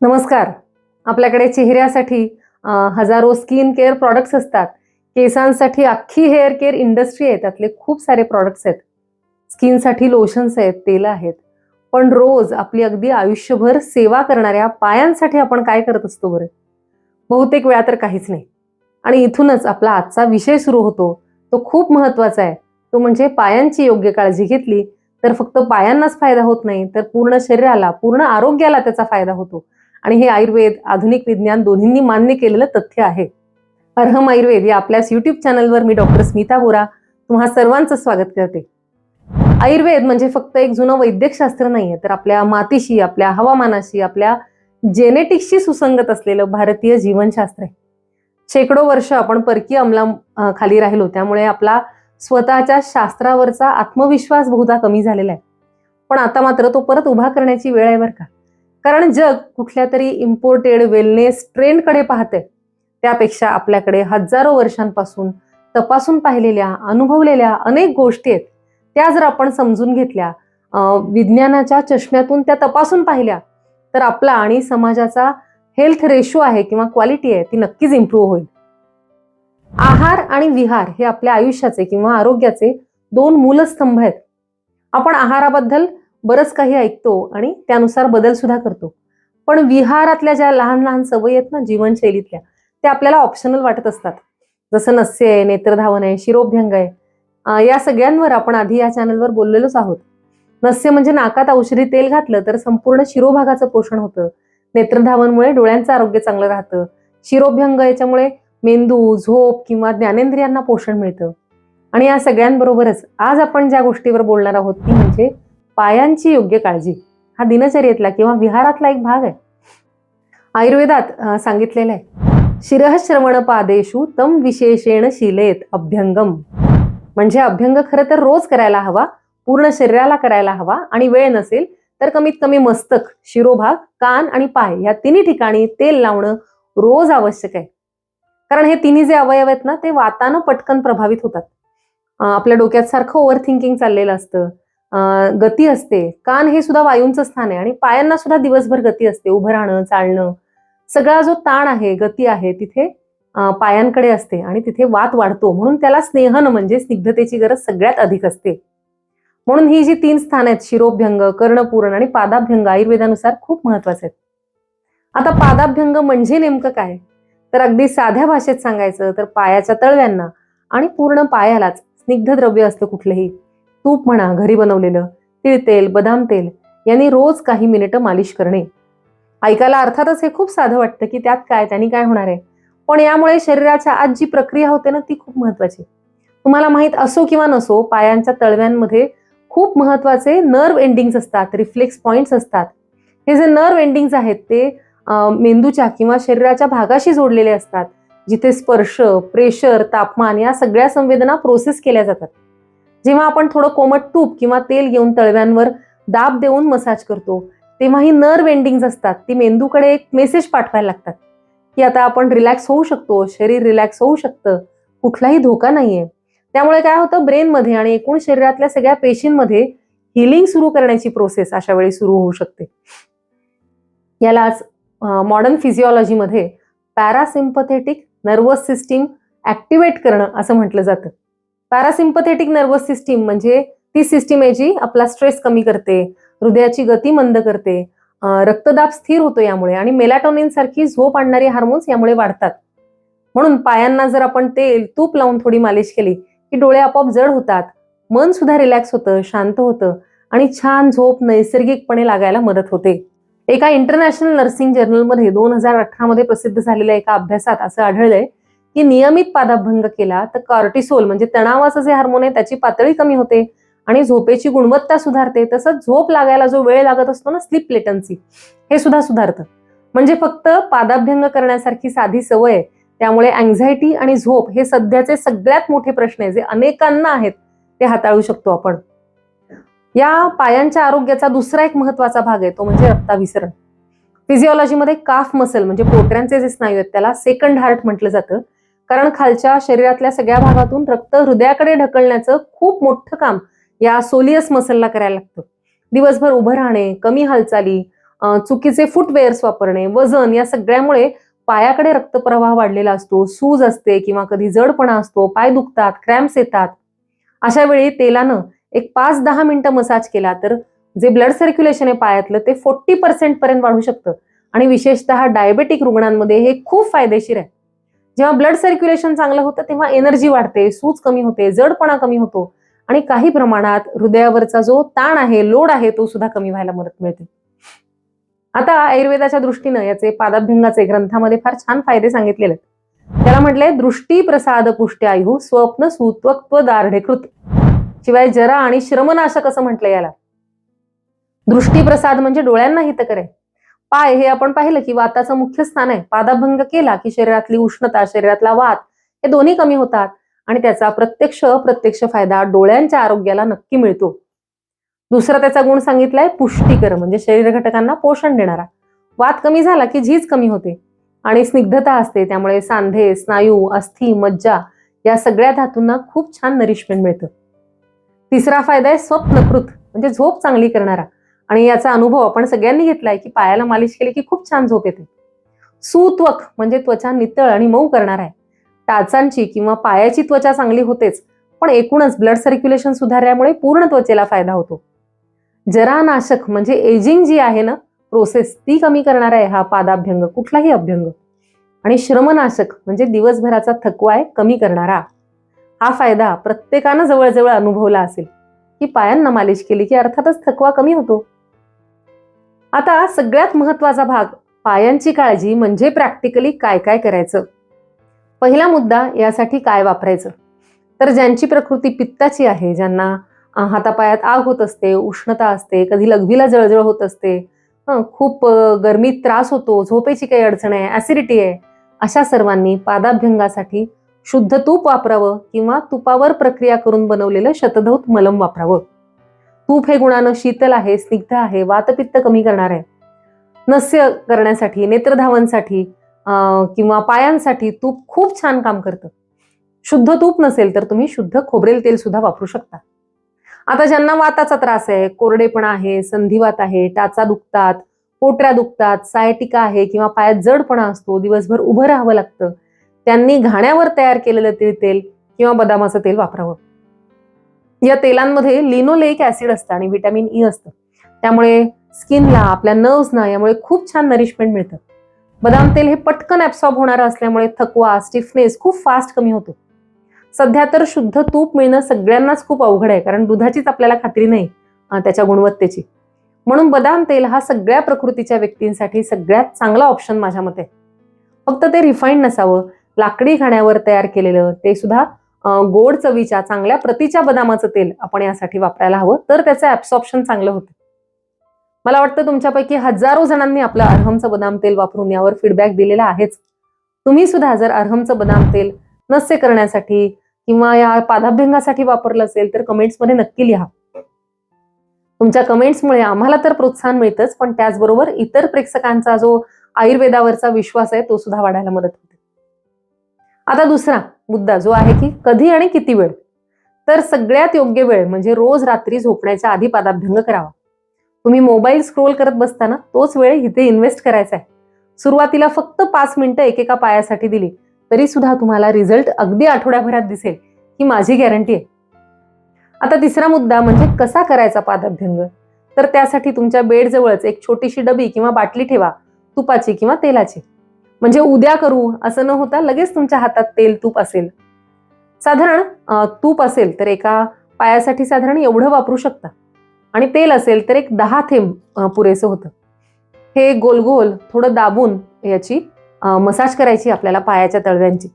नमस्कार. आपल्याकडे चेहऱ्यासाठी हजारो स्किन केअर प्रॉडक्ट्स असतात. केसांसाठी अख्खी हेअर केअर इंडस्ट्री आहे. त्यातले खूप सारे प्रॉडक्ट्स आहेत. स्किनसाठी लोशन्स आहेत, तेलं आहेत. पण रोज आपली अगदी आयुष्यभर सेवा करणाऱ्या पायांसाठी आपण काय करत असतो बरं? बहुतेक वेळा तर काहीच नाही. आणि इथूनच आपला आजचा विषय सुरू होतो. तो खूप महत्त्वाचा आहे. तो म्हणजे पायांची योग्य काळजी घेतली तर फक्त पायांनाच फायदा होत नाही, तर पूर्ण शरीराला, पूर्ण आरोग्याला त्याचा फायदा होतो. आणि हे आयुर्वेद, आधुनिक विज्ञान दोन्हींनी मान्य केलेलं तथ्य आहे. अर्हम आयुर्वेद या आपल्याच युट्यूब चॅनलवर मी डॉक्टर स्मिता बोरा तुम्हा सर्वांचं स्वागत करते. आयुर्वेद म्हणजे फक्त एक जुनं वैद्यकशास्त्र नाहीये, तर आपल्या मातीशी, आपल्या हवामानाशी, आपल्या जेनेटिक्सशी सुसंगत असलेलं भारतीय जीवनशास्त्र आहे. शेकडो वर्ष आपण परकीय खाली राहिलो, त्यामुळे आपला स्वतःच्या शास्त्रावरचा आत्मविश्वास बहुधा कमी झालेला आहे. पण आता मात्र तो परत उभा करण्याची वेळ आहे बरं का. कारण जग कुठल्या तरी इम्पोर्टेड वेलनेस ट्रेंडकडे पाहते. त्यापेक्षा आपल्याकडे हजारो वर्षांपासून तपासून पाहिलेल्या, अनुभवलेल्या अनेक गोष्टी आहेत. त्या जर आपण समजून घेतल्या, विज्ञानाच्या चष्म्यातून त्या तपासून पाहिल्या, तर आपला आणि समाजाचा हेल्थ रेशो आहे किंवा क्वालिटी आहे ती नक्कीच इम्प्रूव्ह होईल. आहार आणि विहार हे आपल्या आयुष्याचे किंवा आरोग्याचे दोन मूलस्तंभ आहेत. आपण आहाराबद्दल बरंच काही ऐकतो आणि त्यानुसार बदल सुद्धा करतो. पण विहारातल्या ज्या लहान लहान सवयी आहेत ना जीवनशैलीतल्या, त्या आपल्याला ऑप्शनल वाटत असतात. जसं नस्य आहे, नेत्रधावन आहे, शिरोभ्यंग आहे. या सगळ्यांवर आपण आधी या चॅनलवर बोललेलोच आहोत. नस्य म्हणजे नाकात औषधी तेल घातलं तर संपूर्ण शिरोभागाचं पोषण होतं. नेत्रधावनमुळे डोळ्यांचं आरोग्य चांगलं राहतं. शिरोभ्यंग याच्यामुळे मेंदू, झोप किंवा ज्ञानेंद्रियांना पोषण मिळतं. आणि या सगळ्यांबरोबरच आज आपण ज्या गोष्टीवर बोलणार आहोत ती म्हणजे पायांची योग्य काळजी. हा दिनचर्येतला किंवा विहारातला एक भाग आहे. आयुर्वेदात सांगितलेलं आहे, शिरः श्रवण पादेषु तम विशेषेण शीलेत अभ्यंगम. म्हणजे अभ्यंग खरं तर रोज करायला हवा, पूर्ण शरीराला करायला हवा आणि वेळ नसेल तर कमीत कमी मस्तक, शिरोभाग, कान आणि पाय या तिन्ही ठिकाणी तेल लावणं रोज आवश्यक आहे. कारण हे तिन्ही जे अवयव आहेत ना ते वातानं पटकन प्रभावित होतात. आपल्या डोक्यात सारखं ओव्हर थिंकिंग चाललेलं असतं. गती असते. कान हे सुद्धा वायूंचं स्थान आहे आणि पायांना सुद्धा दिवसभर गती असते. उभं राहणं, चालणं, सगळा जो ताण आहे, गती आहे तिथे पायांकडे असते आणि तिथे वात वाढतो. म्हणून त्याला स्नेहन म्हणजे स्निग्धतेची गरज सगळ्यात अधिक असते. म्हणून ही जी 3 स्थान आहेत, शिरोभ्यंग, कर्णपूरण आणि पादाभ्यंग, आयुर्वेदानुसार खूप महत्वाचे आहेत. आता पादाभ्यंग म्हणजे नेमकं काय? तर अगदी साध्या भाषेत सांगायचं तर पायाच्या तळव्यांना आणि पूर्ण पायालाच स्निग्ध द्रव्य असतं कुठलंही, तूप म्हणा, घरी बनवलेलं, तिळतेल, बदाम तेल यांनी रोज काही मिनिटं मालिश करणे. ऐकायला अर्थातच हे खूप साधं वाटतं की त्यात काय, त्यांनी काय होणार आहे. पण यामुळे शरीराच्या आत जी प्रक्रिया होते ना ती खूप महत्वाची. तुम्हाला माहित असो किंवा नसो, पायांच्या तळव्यांमध्ये खूप महत्वाचे नर्व एंडिंग्स असतात, रिफ्लेक्स पॉइंट्स असतात. हे जे नर्व एंडिंग्स आहेत ते मेंदूच्या किंवा शरीराच्या भागाशी जोडलेले असतात, जिथे स्पर्श, प्रेशर, तापमान या सगळ्या संवेदना प्रोसेस केल्या जातात. जेव्हा आपण थोडं कोमट तूप किंवा तेल घेऊन तळव्यांवर दाब देऊन मसाज करतो, तेव्हा ही नर्व एंडिंग्स असतात ती मेंदूकडे एक मेसेज पाठवायला लागतात की आता आपण रिलॅक्स होऊ शकतो, शरीर रिलॅक्स होऊ शकतं, कुठलाही धोका नाहीये. त्यामुळे काय होतं, ब्रेनमध्ये आणि एकूण शरीरातल्या सगळ्या पेशींमध्ये हिलिंग सुरू करण्याची प्रोसेस अशा वेळी सुरू होऊ शकते. यालाच मॉडर्न फिजिओलॉजीमध्ये पॅरासिम्पथेटिक नर्वस सिस्टीम ऍक्टिव्हेट करणं असं म्हटलं जातं. पॅरासिम्पथेटिक नर्वस सिस्टीम म्हणजे ती सिस्टीम आहे जी आपला स्ट्रेस कमी करते, हृदयाची गती मंद करते, रक्तदाब स्थिर होतो यामुळे आणि मेलाटोनिन सारखी झोप आणणारी हार्मोन्स यामुळे वाढतात. म्हणून पायांना जर आपण तेल, तूप लावून थोडी मालिश केली की डोळे आपोआप जड होतात, मन सुद्धा रिलॅक्स होतं, शांत होतं आणि छान झोप नैसर्गिकपणे लागायला मदत होते. एका इंटरनॅशनल नर्सिंग जर्नलमध्ये 2018 मध्ये प्रसिद्ध झालेल्या एका अभ्यासात असं आढळलंय की नियमित पादाभंग केला तर कॉर्टिसोल म्हणजे तणावाचं जे हार्मोन आहे त्याची पातळी कमी होते आणि झोपेची गुणवत्ता सुधारते. तसंच झोप लागायला जो वेळ लागत असतो ना, स्लीप लेटन्सी, हे सुद्धा सुधारतं. म्हणजे फक्त पादाभ्यंग करण्यासारखी साधी सवय आहे. त्यामुळे अँझायटी आणि झोप हे सध्याचे सगळ्यात मोठे प्रश्न आहे जे अनेकांना आहेत, ते हाताळू शकतो आपण. या पायांच्या आरोग्याचा दुसरा एक महत्वाचा भाग आहे तो म्हणजे रक्ताभिसरण. फिजिओलॉजीमध्ये काफ मसल म्हणजे पोटऱ्यांचे जे स्नायू आहेत त्याला सेकंड हार्ट म्हटलं जातं. कारण खालच्या शरीरातल्या सगळ्या भागातून रक्त हृदयाकडे ढकलण्याचं खूप मोठं काम या सोलियस मसलला करायला लागतं. दिवसभर उभं राहणे, कमी हालचाली, चुकीचे फुटवेअर्स वापरणे, वजन, या सगळ्यामुळे पायाकडे रक्तप्रवाह वाढलेला असतो, सूज असते किंवा कधी जडपणा असतो, पाय दुखतात, क्रॅम्प्स येतात. अशा वेळी तेलानं एक 5-10 मिनिटं मसाज केला तर जे ब्लड सर्क्युलेशन आहे पायातलं ते 40% पर्यंत वाढू शकतं. आणि विशेषतः डायबेटिक रुग्णांमध्ये हे खूप फायदेशीर आहे. जेव्हा ब्लड सर्क्युलेशन चांगलं होतं तेव्हा एनर्जी वाढते, सूज कमी होते, जडपणा कमी होतो आणि काही प्रमाणात हृदयावरचा जो ताण आहे, लोड आहे, तो सुद्धा कमी व्हायला मदत मिळते. आता आयुर्वेदाच्या दृष्टीनं याचे पादाभ्यंगाचे ग्रंथामध्ये फार छान फायदे सांगितलेले आहेत. त्याला म्हटलंय दृष्टी प्रसाद पुष्ट्यायु स्वप्न सुत्वत्व दार्ढ्यकृत. शिवाय जरा आणि श्रमनाशक असं म्हटलंय याला. दृष्टीप्रसाद म्हणजे डोळ्यांना हितकर आहे. पाय हे आपण पाहिलं की वाताचं मुख्य स्थान आहे. पादाभंग केला की शरीरातली उष्णता, शरीरातला वात हे दोन्ही कमी होतात आणि त्याचा प्रत्यक्ष अप्रत्यक्ष फायदा डोळ्यांच्या आरोग्याला नक्की मिळतो. दुसरा त्याचा गुण सांगितलाय पुष्टीकर, म्हणजे शरीर घटकांना पोषण देणारा. वात कमी झाला की झीज कमी होते आणि स्निग्धता असते, त्यामुळे सांधे, स्नायू, अस्थी, मज्जा या सगळ्या धातूंना खूप छान नरिशमेंट मिळतं. तिसरा फायदा आहे स्वप्नकृत, म्हणजे झोप चांगली करणारा. आणि याचा अनुभव आपण सगळ्यांनी घेतलाय की पायाला मालिश केली की खूप छान झोप येते. सुत्वक म्हणजे त्वचा नितळ आणि मऊ करणार आहे. टाचांची किंवा पायाची त्वचा चांगली होतेच, पण एकूणच ब्लड सर्क्युलेशन सुधारल्यामुळे पूर्ण त्वचेला फायदा होतो. जरानाशक म्हणजे एजिंग जी आहे ना प्रोसेस, ती कमी करणार आहे हा पादाभ्यंग, कुठलाही अभ्यंग. आणि श्रमनाशक म्हणजे दिवसभराचा थकवा आहे कमी करणारा. हा फायदा प्रत्येकानं जवळजवळ अनुभवला असेल की पायांना मालिश केली की अर्थातच थकवा कमी होतो. आता सगळ्यात महत्वाचा भाग, पायांची काळजी म्हणजे प्रॅक्टिकली काय काय करायचं. पहिला मुद्दा, यासाठी काय वापरायचं. तर ज्यांची प्रकृती पित्ताची आहे, ज्यांना हातापायात आग होत असते, उष्णता असते, कधी लघवीला जळजळ होत असते, खूप गरमीत त्रास होतो, झोपेची काही अडचण आहे, ऍसिडिटी आहे, अशा सर्वांनी पादाभ्यंगासाठी शुद्ध तूप वापरावं किंवा तुपावर प्रक्रिया करून बनवलेलं शतधौत मलम वापरावं. तूप हे गुणानं शीतल आहे, स्निग्ध आहे, वातपित्त कमी करणार आहे. नस्य करण्यासाठी, नेत्रधावनसाठी किंवा पायांसाठी तूप खूप छान काम करतं. शुद्ध तूप नसेल तर तुम्ही शुद्ध खोबरेल तेल सुद्धा वापरू शकता. आता ज्यांना वाताचा त्रास आहे, कोरडेपणा आहे, संधिवात आहे, टाचा दुखतात, पोटऱ्या दुखतात, सायटिका आहे किंवा पायात जडपणा असतो, दिवसभर उभं राहावं लागतं, त्यांनी घाण्यावर तयार केलेलं तेल किंवा बदामाचं तेल वापरावं. या तेलांमध्ये लिनोलेइक ऍसिड असतं आणि व्हिटॅमिन ई असतं, त्यामुळे स्किनला, आपल्या नर्व्सना यामुळे खूप छान नरिशमेंट मिळतं. बदाम तेल हे पटकन ऍब्सॉर्ब होणारं असल्यामुळे थकवा, स्टिफनेस खूप फास्ट कमी होतो. सध्या तर शुद्ध तूप मिळणं सगळ्यांनाच खूप अवघड आहे, कारण दुधाचीच आपल्याला खात्री नाही त्याच्या गुणवत्तेची. म्हणून बदाम तेल हा सगळ्या प्रकृतीच्या व्यक्तींसाठी सगळ्यात चांगला ऑप्शन माझ्या मते. फक्त ते रिफाईंड नसावं, लाकडी घाण्यावर तयार केलेलं, ते सुद्धा गोड चवीच्या चांगल्या प्रतीच्या बदामाचं तेल आपण यासाठी वापरायला हवं, तर त्याचं ऍब्सॉर्प्शन चांगलं होतं. मला वाटतं तुमच्यापैकी हजारो जणांनी आपलं अरहमचं बदाम तेल वापरून यावर फीडबॅक दिलेला आहेच. तुम्ही सुद्धा जर अरहमचं बदाम तेल नस्य करण्यासाठी किंवा या पादाभ्यंगासाठी वापरलं असेल तर कमेंट्समध्ये नक्की लिहा. तुमच्या कमेंट्समुळे आम्हाला तर प्रोत्साहन मिळतंच, पण त्याचबरोबर इतर प्रेक्षकांचा जो आयुर्वेदावरचा विश्वास आहे तो सुद्धा वाढायला मदत होते. आता दुसरा मुद्दा जो आहे की कधी आणि किती वेळ. तर सगळ्यात योग्य वेळ म्हणजे रोज रात्री झोपण्याच्या आधी पादाभ्यंग करावा. तुम्ही मोबाईल स्क्रोल करत बसताना तोच वेळ इथे इन्व्हेस्ट करायचा आहे. सुरुवातीला फक्त 5 मिनिटं एकेका पायासाठी दिली तरी सुद्धा तुम्हाला रिझल्ट अगदी आठवड्याभरात दिसेल ही माझी गॅरंटी आहे. आता तिसरा मुद्दा म्हणजे कसा करायचा पादाभ्यंग. तर त्यासाठी तुमच्या बेडजवळच एक छोटीशी डबी किंवा बाटली ठेवा, तुपाची किंवा तेलाची. म्हणजे उद्या करू असं न होता लगेच तुमच्या हातात तेल तूप असेल. साधारण तूप असेल तर एका पायासाठी साधारण एवढं वापरू शकता आणि तेल असेल तर एक 10 थेंब पुरेसं होतं. हे गोल गोल थोडं दाबून याची मसाज करायची आपल्याला पायाच्या तळव्यांची.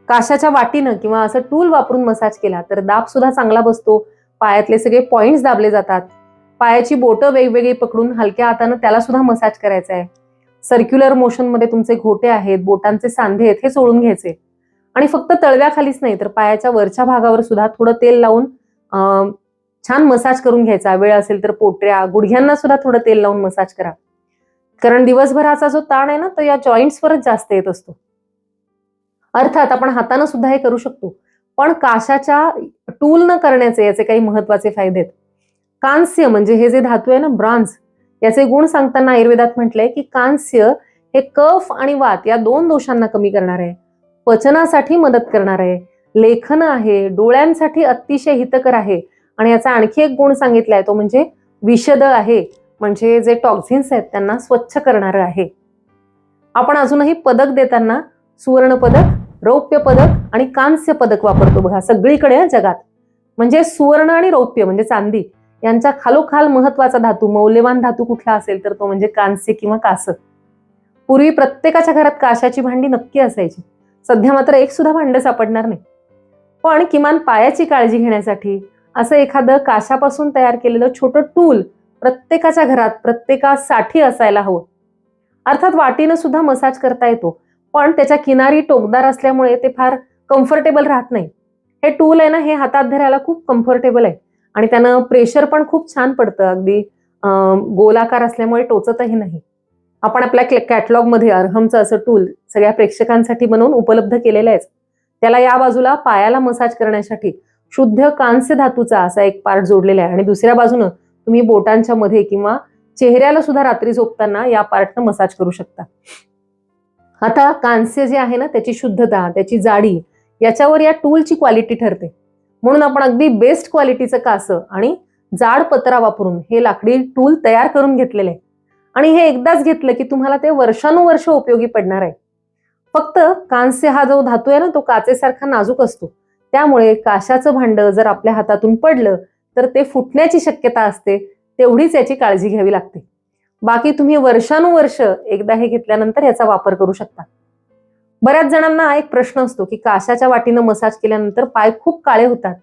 काशाच्या वाटीनं किंवा असं टूल वापरून मसाज केला तर दाब सुद्धा चांगला बसतो, पायातले सगळे पॉइंट्स दाबले जातात. पायाची बोटं वेगवेगळी पकडून हलक्या हातानं त्याला सुद्धा मसाज करायचा आहे. सर्क्युलर मोशन मध्ये तुमचे घोटे आहेत, बोटांचे सांधे आहेत, हे चोळून घ्यायचे आणि फक्त तळव्याखालीच नाही तर पायाच्या वरच्या भागावर सुद्धा थोडं तेल लावून छान मसाज करून घ्यायचा. वेळ असेल तर पोटऱ्या, गुडघ्यांना सुद्धा थोडं तेल लावून मसाज करा, कारण दिवसभराचा जो ताण आहे ना तो या जॉईंट्सवरच जास्त येत असतो. अर्थात आपण हाताने सुद्धा हे करू शकतो, पण काशाच्या टूल न करण्याचे याचे काही महत्वाचे फायदे आहेत. कांस्य म्हणजे हे जे धातू आहे ना, ब्रॉन्झ, याचे गुण सांगताना आयुर्वेदात म्हटलंय की कांस्य हे कफ आणि वात या 2 दोषांना कमी करणार आहे, पचनासाठी मदत करणार आहे, लेखन आहे, डोळ्यांसाठी अतिशय हितकर आहे आणि याचा आणखी एक गुण सांगितलाय तो म्हणजे विषद आहे, म्हणजे जे टॉक्झिन्स आहेत त्यांना स्वच्छ करणारं आहे. आपण अजूनही पदक देताना सुवर्ण पदक, रौप्य पदक आणि कांस्य पदक वापरतो बघा सगळीकडे जगात. म्हणजे सुवर्ण आणि रौप्य म्हणजे चांदी यांच्या खालोखाल महत्वाचा धातू, मौल्यवान धातू कुठला असेल तर तो म्हणजे कांस्य किंवा कासं. पूर्वी प्रत्येकाच्या घरात काशाची भांडी नक्की असायची. सध्या मात्र एक सुद्धा भांड सापडणार नाही. पण किमान पायाची काळजी घेण्यासाठी असं एखादं काशापासून तयार केलेलं छोटं टूल प्रत्येकाच्या घरात प्रत्येकासाठी असायला हवं. अर्थात वाटीनं सुद्धा मसाज करता येतो, पण त्याच्या किनारी टोकदार असल्यामुळे ते फार कम्फर्टेबल राहत नाही. हे टूल आहे ना, हे हातात धरायला खूप कम्फर्टेबल आहे आणि त्यानं प्रेशर पण खूप छान पडतं. अगदी गोलाकार असल्यामुळे टोचतही नाही. आपण आपल्या कॅटलॉगमध्ये अर्हमचं असं टूल सगळ्या प्रेक्षकांसाठी बनवून उपलब्ध केलेलं आहे. त्याला या बाजूला पायाला मसाज करण्यासाठी शुद्ध कांस्य धातूचा असा एक पार्ट जोडलेला आहे आणि दुसऱ्या बाजूनं तुम्ही बोटांच्या मध्ये किंवा चेहऱ्याला सुद्धा रात्री झोपताना या पार्टनं मसाज करू शकता. आता कांस्य जे आहे ना, त्याची शुद्धता, त्याची जाडी याच्यावर या टूलची क्वालिटी ठरते. म्हणून आपण अगदी बेस्ट क्वालिटीचं कासं आणि जाड पत्रा वापरून हे लाकडी टूल तयार करून घेतलेलं आहे आणि हे एकदाच घेतलं की तुम्हाला ते वर्षानुवर्ष उपयोगी पडणार आहे. फक्त कांस्य हा जो धातू आहे ना, तो काचेसारखा नाजूक असतो, त्यामुळे काशाचं भांड जर आपल्या हातातून पडलं तर ते फुटण्याची शक्यता असते. तेवढीच याची काळजी घ्यावी लागते. बाकी तुम्ही वर्षानुवर्ष एकदा हे घेतल्यानंतर याचा वापर करू शकता. बऱ्याच जणांना एक प्रश्न असतो की काशाच्या वाटीनं मसाज केल्यानंतर पाय खूप काळे होतात.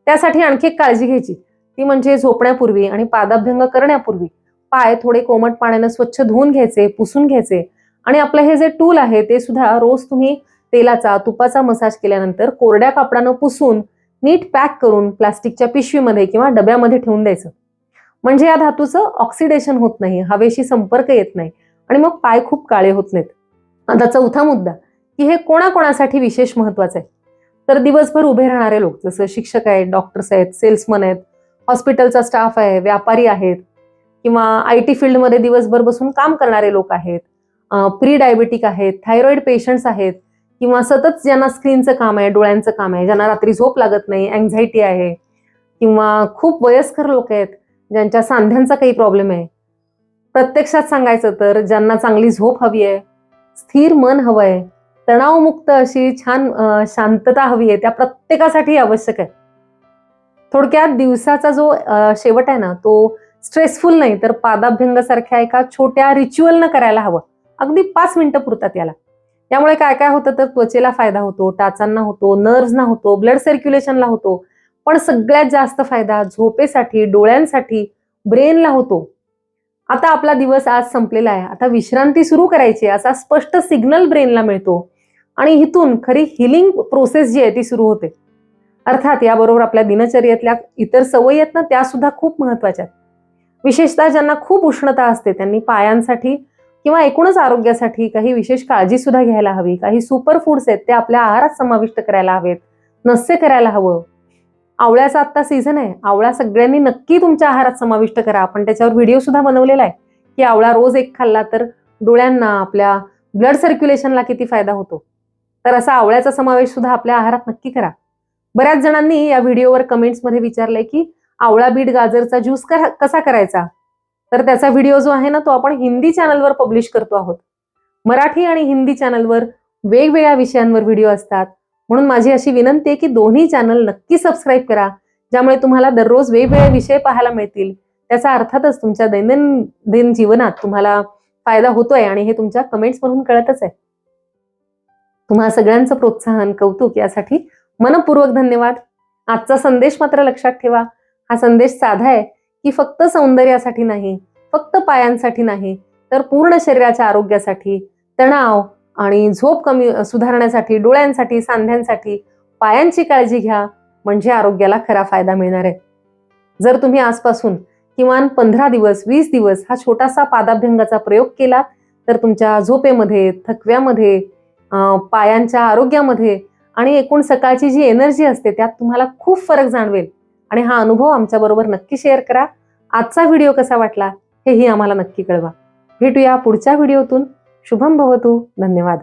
त्यासाठी आणखी एक काळजी घ्यायची, ती म्हणजे झोपण्यापूर्वी आणि पादाभ्यंग करण्यापूर्वी पाय थोडे कोमट पाण्यानं स्वच्छ धुवून घ्यायचे, पुसून घ्यायचे आणि आपलं हे जे टूल आहे ते सुद्धा रोज तुम्ही तेलाचा, तुपाचा मसाज केल्यानंतर कोरड्या कापडानं पुसून नीट पॅक करून प्लास्टिकच्या पिशवीमध्ये किंवा डब्यामध्ये ठेवून द्यायचं. म्हणजे या धातूचं ऑक्सिडेशन होत नाही, हवेशी संपर्क येत नाही आणि मग पाय खूप काळे होत नाहीत. आता चौथा मुद्दा की हे कोणाकोणासाठी विशेष महत्वाचं आहे, तर दिवसभर उभे राहणारे लोक, जसं शिक्षक आहेत, डॉक्टर्स आहेत, सेल्समन आहेत, हॉस्पिटलचा स्टाफ आहे, व्यापारी आहेत किंवा IT फील्डमध्ये दिवसभर बसून काम करणारे लोक आहेत, प्री डायबेटिक आहेत, थायरॉइड पेशंट्स आहेत किंवा सतत ज्यांना स्क्रीनचं काम आहे, डोळ्यांचं काम आहे, ज्यांना रात्री झोप लागत नाही, अँझायटी आहे किंवा खूप वयस्कर लोक आहेत ज्यांच्या सांध्यांचा काही प्रॉब्लेम आहे. प्रत्यक्षात सांगायचं तर ज्यांना चांगली झोप हवी आहे, स्थिर मन हवं आहे, तणावमुक्त अशी छान शांतता हवी आहे, त्या प्रत्येकासाठी आवश्यक आहे. थोडक्यात दिवसाचा जो शेवट आहे ना, तो स्ट्रेसफुल नाही तर पादाभ्यंगासारख्या एका छोट्या रिच्युअलनं करायला हवं. अगदी 5 मिनिटं पुरतात याला. त्यामुळे काय काय होतं तर त्वचेला फायदा होतो, टाचांना होतो, नर्व्हजना होतो, ब्लड सर्क्युलेशनला होतो, पण सगळ्यात जास्त फायदा झोपेसाठी, डोळ्यांसाठी, ब्रेनला होतो. आता आपला दिवस आज संपलेला आहे, आता विश्रांती सुरू करायची असा स्पष्ट सिग्नल ब्रेनला मिळतो आणि इथून खरी हिलिंग प्रोसेस जी आहे ती सुरू होते. अर्थात याबरोबर आपल्या दिनचर्येतल्या इतर सवयी आहेत ना, त्या सुद्धा खूप महत्वाच्या आहेत. विशेषतः ज्यांना खूप उष्णता असते त्यांनी पायांसाठी किंवा एकूणच आरोग्यासाठी काही विशेष काळजी सुद्धा घ्यायला हवी. काही सुपर फूड्स आहेत ते आपल्या आहारात समाविष्ट करायला हवेत, नस्य करायला हवं. आवळ्याचा आता सीझन आहे, आवळा सगळ्यांनी नक्की तुमच्या आहारात समाविष्ट करा. आपण त्याच्यावर व्हिडिओ सुद्धा बनवलेला आहे की आवळा रोज 1 खाल्ला तर डोळ्यांना, आपल्या ब्लड सर्क्युलेशनला किती फायदा होतो. तर असा आवळ्याचा समावेश सुद्धा आपल्या आहारात नक्की करा. बऱ्याच जणांनी या व्हिडिओवर कमेंट्समध्ये विचारलंय की आवळा, बीट, गाजरचा ज्यूस कसा करायचा, तर त्याचा व्हिडिओ जो आहे ना तो आपण हिंदी चॅनलवर पब्लिश करतो आहोत. मराठी आणि हिंदी चॅनलवर वेगवेगळ्या विषयांवर व्हिडिओ असतात, म्हणून माझी अशी विनंती आहे की दोन्ही चॅनल नक्की सबस्क्राईब करा, ज्यामुळे तुम्हाला दररोज वेगवेगळे विषय पाहायला मिळतील. त्याचा अर्थातच तुमच्या दैनंदिन जीवनात तुम्हाला फायदा होतोय आणि हे तुमच्या कमेंट्स मधून कळतच आहे. तुम्हा सगळ्यांचं प्रोत्साहन, कौतुक यासाठी मनपूर्वक धन्यवाद. आजचा संदेश मात्र लक्षात ठेवा. हा संदेश साधा आहे की फक्त सौंदर्यासाठी नाही, फक्त पायांसाठी नाही, तर पूर्ण शरीराच्या आरोग्यासाठी, तणाव आणि झोप कमी सुधारण्यासाठी, डोळ्यांसाठी, सांध्यांसाठी, पायांची काळजी घ्या, म्हणजे आरोग्याला खरा फायदा मिळणार आहे. जर तुम्ही आजपासून किमान 15 दिवस, 20 दिवस हा छोटासा पादाभ्यंगाचा प्रयोग केला तर तुमच्या झोपेमध्ये, थकव्यामध्ये, पायांच्या आरोग्यामध्ये आणि एकूण सकाळची जी एनर्जी असते त्यात तुम्हाला खूप फरक जाणवेल. आणि हा अनुभव आमच्याबरोबर नक्की शेअर करा. आजचा व्हिडिओ कसा वाटला हेही आम्हाला नक्की कळवा. भेटूया पुढच्या व्हिडिओतून. शुभम भवतु. धन्यवाद.